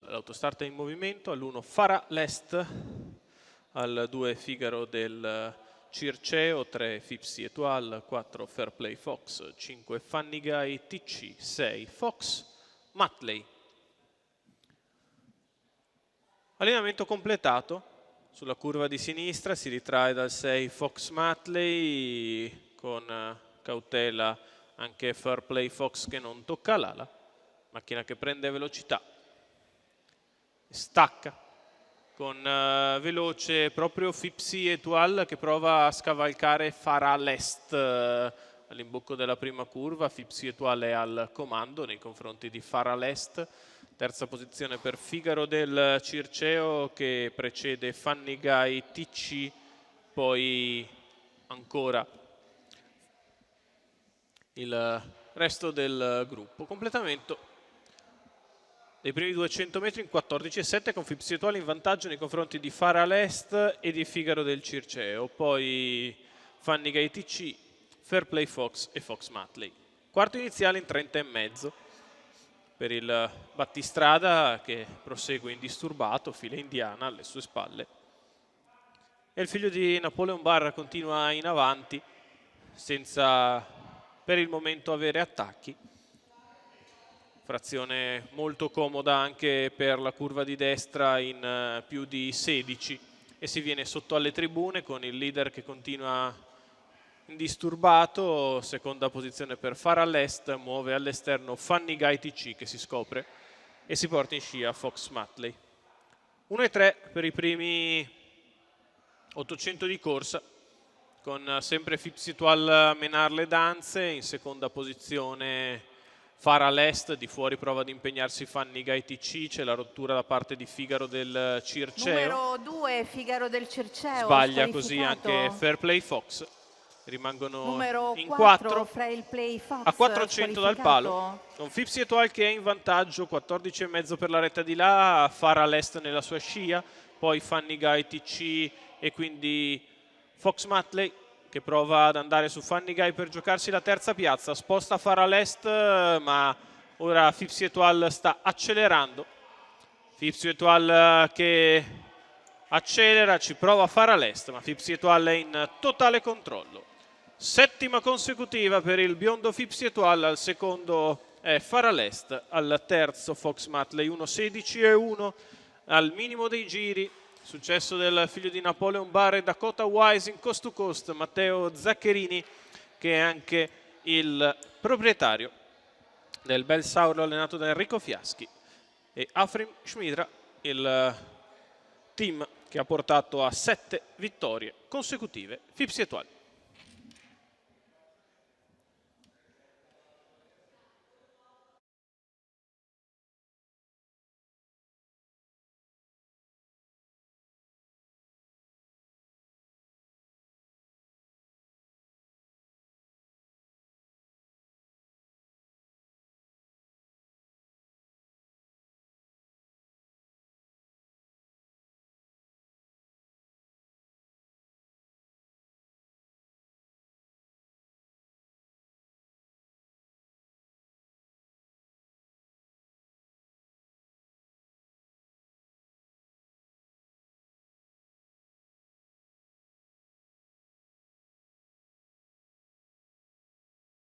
l'autostart è in movimento, all'1 Farah l'Est, al 2 Figaro del Circeo, 3 Fipsi Etoile, 4 Fairplay Fox, 5 Funny Guy TC, 6 Fox Matley. Allenamento completato. Sulla curva di sinistra si ritrae dal 6 Fox Matley, con cautela anche Fairplay Fox che non tocca l'ala. Macchina che prende velocità. Stacca con veloce proprio Fipsi Etoile che prova a scavalcare Farah l'Est all'imbocco della prima curva. Fipsi Etoile è al comando nei confronti di Farah l'Est. Terza posizione per Figaro del Circeo che precede Funny Guy TC, poi ancora il resto del gruppo. Completamento dei primi 200 metri in 14,7 con Fipsi Etoile in vantaggio nei confronti di Farah l'Est e di Figaro del Circeo, poi Funny Guy TC, Fairplay Fox e Fox Matley. Quarto iniziale in 30,5 per il battistrada che prosegue indisturbato, fila indiana alle sue spalle. E il figlio di Napoleon Barra continua in avanti senza per il momento avere attacchi. Frazione molto comoda anche per la curva di destra in più di 16 e si viene sotto alle tribune con il leader che continua indisturbato. Seconda posizione per Farah l'Est, muove all'esterno Funny Guy TC che si scopre e si porta in scia Fox Matley. 1,3 per i primi 800 di corsa, con sempre Fipsi Etoile a menare le danze. In seconda posizione Farah l'Est, di fuori prova ad impegnarsi Funny Guy TC, c'è la rottura da parte di Figaro del Circeo. Numero 2 Figaro del Circeo. Sbaglia così anche Fairplay Fox. Rimangono numero in 4 Fox, a 400 dal palo, con Fipsi Etoile che è in vantaggio, 14,5 per la retta di là, Farah l'Est nella sua scia, poi Funny Guy TC e quindi Fox Matley che prova ad andare su Funny Guy per giocarsi la terza piazza. Sposta Farah l'Est, ma ora Fipsi Etoile sta accelerando. Fipsi Etoile che accelera, ci prova Farah l'Est, ma Fipsi Etoile è in totale controllo. Settima consecutiva per il biondo Fipsi Etoile, al secondo è Farah l'Est, al terzo Fox Matley, 1,16,1 al minimo dei giri. Successo del figlio di Napoleon Barra e Dakota Wise in coast to coast, Matteo Zaccherini che è anche il proprietario del Bel Sauro allenato da Enrico Fiaschi, e Afrim Schmidra, il team che ha portato a 7 vittorie consecutive Fipsi Etoile.